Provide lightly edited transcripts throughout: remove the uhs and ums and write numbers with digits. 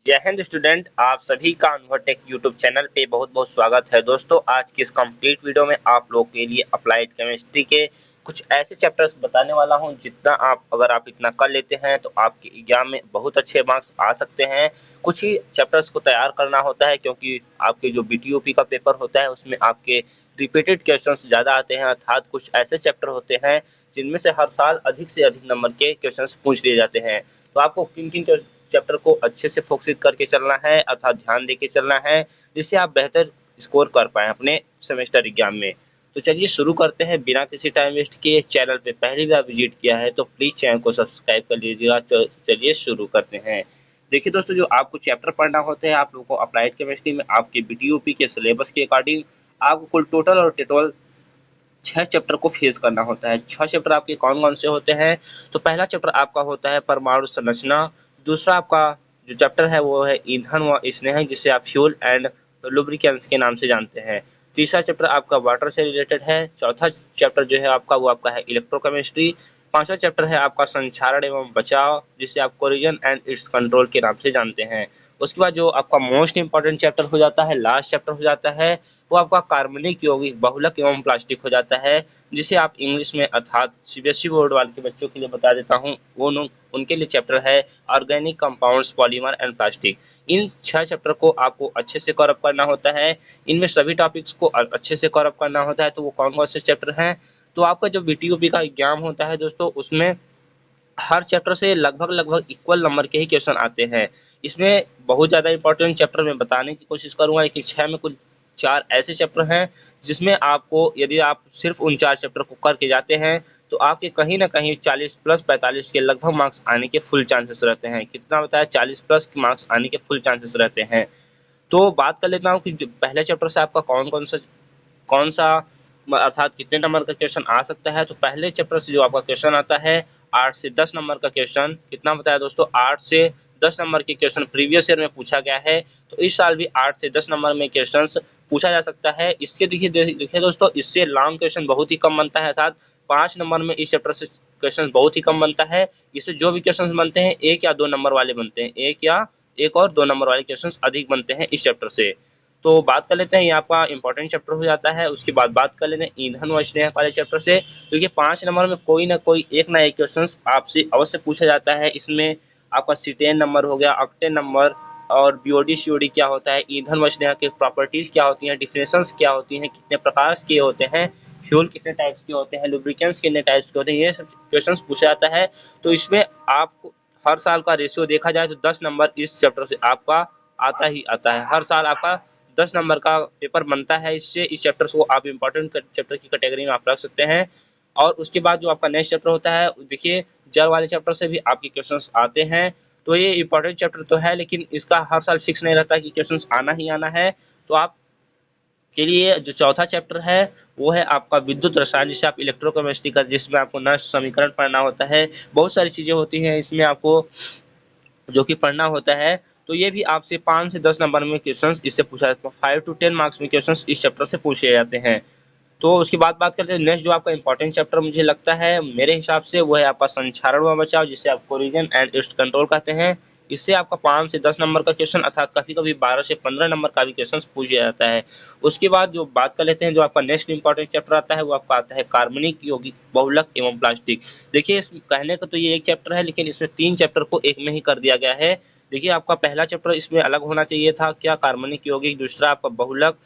जय हिंद स्टूडेंट, आप सभी का अनुभवटेक यूट्यूब चैनल पे बहुत बहुत स्वागत है। दोस्तों, आज की इस कंप्लीट वीडियो में आप लोग के लिए अप्लाइड केमिस्ट्री के कुछ ऐसे चैप्टर्स बताने वाला हूं जितना अगर आप इतना कर लेते हैं तो आपके एग्जाम में बहुत अच्छे मार्क्स आ सकते हैं। कुछ ही चैप्टर्स को तैयार करना होता है क्योंकि आपके जो बीटीओपी का पेपर होता है उसमें आपके रिपीटेड क्वेश्चंस ज़्यादा आते हैं, अर्थात कुछ ऐसे चैप्टर होते हैं जिनमें से हर साल अधिक से अधिक नंबर के क्वेश्चंस पूछ लिए जाते हैं। तो आपको किन किन चैप्टर को अच्छे से फोकस करके चलना है, अर्थात ध्यान देके चलना है, जिससे आप बेहतर स्कोर कर पाएं अपने सेमेस्टर एग्जाम में। तो चलिए शुरू करते हैं बिना किसी टाइम वेस्ट किए। चैनल पे पहली बार विजिट किया है तो प्लीज चैनल को सब्सक्राइब कर लीजिएगा। चलिए शुरू करते हैं। देखिए दोस्तों, जो आपको चैप्टर पढ़ना होते हैं आप लोगों को अप्लाइड केमिस्ट्री में आपके बीटीओपी के सिलेबस के अकॉर्डिंग आपको कुल टोटल और टेटोल 6 चैप्टर को फेस करना होता है। 6 चैप्टर आपके कौन कौन से होते हैं? तो पहला चैप्टर आपका होता है परमाणु संरचना। दूसरा आपका जो चैप्टर है वो है ईंधन व स्नेह, जिसे आप फ्यूल एंड लुब्रिकेंट्स के नाम से जानते हैं। तीसरा चैप्टर आपका वाटर से रिलेटेड है। चौथा चैप्टर जो है आपका वो आपका है इलेक्ट्रोकेमिस्ट्री। पांचवा चैप्टर है आपका संक्षारण एवं बचाव, जिसे आप कोरिजन एंड इट्स कंट्रोल के नाम से जानते हैं। उसके बाद जो आपका मोस्ट इंपॉर्टेंट चैप्टर हो जाता है, लास्ट चैप्टर हो जाता है, वो आपका कार्बनिक यौगिक बहुलक एवं प्लास्टिक हो जाता है, जिसे आप इंग्लिश में अर्थात सीबीएसई बोर्ड वाले के बच्चों के लिए बता देता हूँ, वो उनके लिए चैप्टर है organic compounds polymer and plastic. In 6 chapter को आपको अच्छे से कवर करना होता है। इनमें सभी टॉपिक्स को अच्छे से कवर करना होता है। तो वो कौन कौन से चैप्टर हैं? तो आपका जो बीटीओपी का एग्जाम होता है दोस्तों, उसमें हर चैप्टर से लगभग लगभग इक्वल नंबर के ही क्वेश्चन आते हैं। इसमें बहुत ज़्यादा इंपॉर्टेंट चैप्टर मैं बताने की कोशिश करूंगा, लेकिन 6 में कुल 4 ऐसे चैप्टर हैं जिसमें आपको, यदि आप सिर्फ उन 4 चैप्टर को करके जाते हैं तो आपके कहीं ना कहीं 40 प्लस 45 के लगभग मार्क्स आने के फुल चांसेस रहते हैं। कितना बताया? 40 प्लस मार्क्स आने के फुल चांसेस रहते हैं। तो बात कर लेता हूँ कि पहले चैप्टर से आपका कौन सा अर्थात कितने नंबर का क्वेश्चन आ सकता है। तो पहले चैप्टर से जो आपका क्वेश्चन आता है 8 से 10 नंबर का क्वेश्चन। कितना बताया दोस्तों? 8 से 10 नंबर के क्वेश्चन प्रीवियस ईयर में पूछा गया है, तो इस साल भी 8 से 10 नंबर में क्वेश्चन पूछा जा सकता है। इसके देखिए दोस्तों, इससे लॉन्ग क्वेश्चन बहुत ही कम बनता है, अर्थात 5 नंबर में इस चैप्टर से क्वेश्चन बहुत ही कम बनता है। इससे जो भी क्वेश्चन बनते हैं 1 या 2 नंबर वाले बनते हैं, एक और 2 नंबर वाले क्वेश्चन अधिक बनते हैं इस चैप्टर से। तो बात कर लेते हैं, ये आपका इंपॉर्टेंट चैप्टर हो जाता है। उसके बाद बात कर लेते हैं ईंधन व स्नेह वाले चैप्टर से, क्योंकि 5 नंबर में कोई ना कोई एक ना एक क्वेश्चन आपसे अवश्य पूछा जाता है। इसमें आपका सीटेन नंबर हो गया, ऑक्टेन नंबर, और बीओडी सीओडी क्या होता है, ईंधन व स्नेह की प्रॉपर्टीज क्या होती हैं, डिफिनेशंस क्या होती हैं, कितने प्रकार के होते हैं, फ्यूल कितने टाइप्स के होते हैं, लुब्रिकेंट्स कितने टाइप्स के होते हैं, ये सब क्वेश्चंस पूछा जाता है। तो इसमें आपको हर साल का रेशियो देखा जाए तो 10 नंबर इस चैप्टर से आपका आता ही आता है। हर साल आपका 10 नंबर का पेपर बनता है इससे। इस चैप्टर को आप इंपॉर्टेंट चैप्टर की कैटेगरी में आप रख सकते हैं। और उसके बाद जो आपका नेक्स्ट चैप्टर होता है, देखिए जल वाले चैप्टर से भी आपके क्वेश्चंस आते हैं। तो ये इंपॉर्टेंट चैप्टर तो है, लेकिन इसका हर साल फिक्स नहीं रहता कि क्वेश्चंस आना ही आना है। तो आप के लिए जो चौथा चैप्टर है वो है आपका विद्युत रसायन, जिसे आप इलेक्ट्रोकेमिस्ट्री का, जिसमें आपको नष्ट समीकरण पढ़ना होता है। बहुत सारी चीजें होती हैं इसमें आपको जो कि पढ़ना होता है। तो ये भी आपसे 5 से 10 नंबर में क्वेश्चंस इससे पूछा जाता है। 5 to 10 मार्क्स में क्वेश्चंस इस चैप्टर से पूछे जाते हैं। तो उसके बाद बात करते हैं नेक्स्ट, जो आपका इंपॉर्टेंट चैप्टर मुझे लगता है मेरे हिसाब से वो है आपका संक्षारण व बचाव, जिसे आप कोरिजन एंड इट्स कंट्रोल कहते हैं। इससे आपका 5 से 10 नंबर का क्वेश्चन, अर्थात कभी कभी 12 से 15 नंबर का भी क्वेश्चन पूछा जाता है। उसके बाद जो बात कर लेते हैं, जो आपका नेक्स्ट इंपॉर्टेंट चैप्टर आता है वो आपका आता है कार्बनिक यौगिक बहुलक एवं प्लास्टिक। देखिए, इस कहने का तो ये एक चैप्टर है, लेकिन इसमें 3 चैप्टर को एक में ही कर दिया गया है। देखिए, आपका पहला चैप्टर इसमें अलग होना चाहिए था, क्या, कार्बनिक यौगिक, दूसरा आपका बहुलक,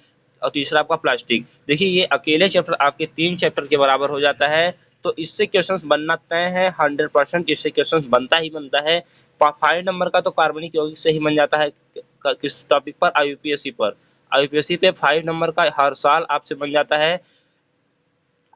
और तीसरा आपका प्लास्टिक। देखिए, ये अकेले चैप्टर आपके 3 चैप्टर के बराबर हो जाता है। तो इससे क्वेश्चंस बनना तय है 100%, इससे क्वेश्चंस बनता ही बनता है। 5 नंबर का तो कार्बनिक यौगिक से ही बन जाता है। किस टॉपिक पर? आईयूपीएससी पर। आईयूपीएससी पे 5 नंबर का हर साल आपसे बन जाता है।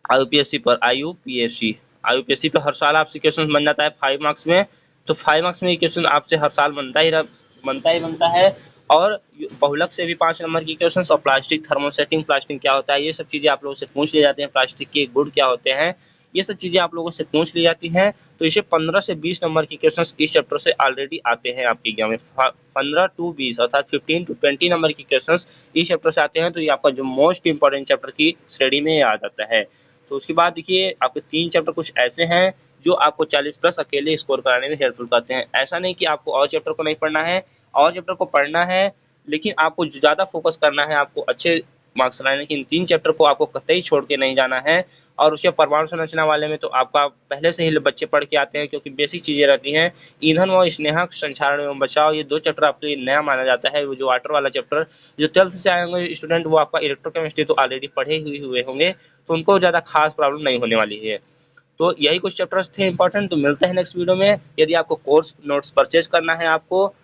आईयूपीएससी पर, आईयूपीएससी पे हर साल आपसे क्वेश्चन बन जाता है 5 मार्क्स में। तो 5 मार्क्स में ये क्वेश्चन आपसे हर साल बनता है। और बहुलक से भी 5 नंबर की क्वेश्चन, और प्लास्टिक, थर्मोसेटिंग प्लास्टिक क्या होता है, ये सब चीजें आप लोगों से पूछ लिए जाते हैं। प्लास्टिक के गुण क्या होते हैं, ये सब चीजें आप लोगों से पूछ ली जाती हैं। तो इसे 15 से 20 नंबर की क्वेश्चन इस चैप्टर से ऑलरेडी आते हैं आपके एग्जाम में। 15 to 20 अर्थात 15 to 20 नंबर की क्वेश्चन इस चैप्टर से आते हैं। तो ये आपका जो मोस्ट इंपॉर्टेंट चैप्टर की श्रेणी में आ जाता है। तो उसके बाद देखिए, आपके 3 चैप्टर कुछ ऐसे हैं जो आपको 40 प्लस अकेले स्कोर कराने में हेल्पफुल करते हैं। ऐसा नहीं कि आपको और चैप्टर को नहीं पढ़ना है, और चैप्टर को पढ़ना है, लेकिन आपको ज़्यादा फोकस करना है, आपको अच्छे मार्क्स लाने के इन 3 चैप्टर को आपको कतई छोड़ के नहीं जाना है। और उसके परमाणु संरचना वाले में तो आपका पहले से ही बच्चे पढ़ के आते हैं, क्योंकि बेसिक चीज़ें रहती हैं। ईंधन व स्नेहक संक्षारण एवं बचाव, ये 2 चैप्टर आपके लिए नया माना जाता है। वो जो वाटर वाला चैप्टर, जो 12th से आए होंगे स्टूडेंट, वो आपका इलेक्ट्रोकेमिस्ट्री तो ऑलरेडी पढ़े हुए होंगे, तो उनको ज़्यादा खास प्रॉब्लम नहीं होने वाली है। तो यही कुछ चैप्टर्स थे इंपॉर्टेंट। तो मिलते हैं नेक्स्ट वीडियो में। यदि आपको कोर्स नोट्स परचेज करना है, आपको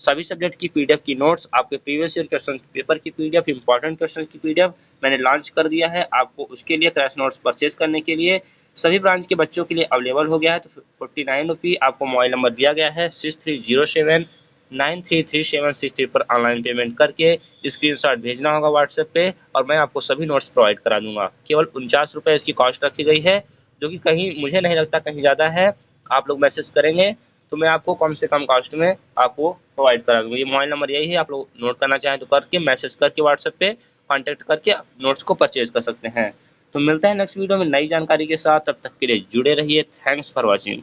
सभी सब्जेक्ट की पीडीएफ की नोट्स, आपके प्रीवियस ईयर क्वेश्चन पेपर की पीडीएफ, इंपॉर्टेंट क्वेश्चन की पीडीएफ मैंने लॉन्च कर दिया है। आपको उसके लिए क्रैश नोट्स परचेज करने के लिए सभी ब्रांच के बच्चों के लिए अवेलेबल हो गया है। तो 49 रुपी आपको मोबाइल नंबर दिया गया है 6307933763 पर ऑनलाइन पेमेंट करके स्क्रीनशॉट भेजना होगा व्हाट्सएप पे, और मैं आपको सभी नोट्स प्रोवाइड करा दूंगा। केवल 49 रुपये इसकी कॉस्ट रखी गई है, जो कि कहीं मुझे नहीं लगता कहीं ज़्यादा है। आप लोग मैसेज करेंगे तो मैं आपको कम से कम कॉस्ट में आपको प्रोवाइड करा दूंगा। ये मोबाइल नंबर यही है, आप लोग नोट करना चाहें तो करके मैसेज करके व्हाट्सएप पे कॉन्टैक्ट करके नोट्स को परचेज कर सकते हैं। तो मिलते हैं नेक्स्ट वीडियो में नई जानकारी के साथ, तब तक के लिए जुड़े रहिए। Thanks for watching.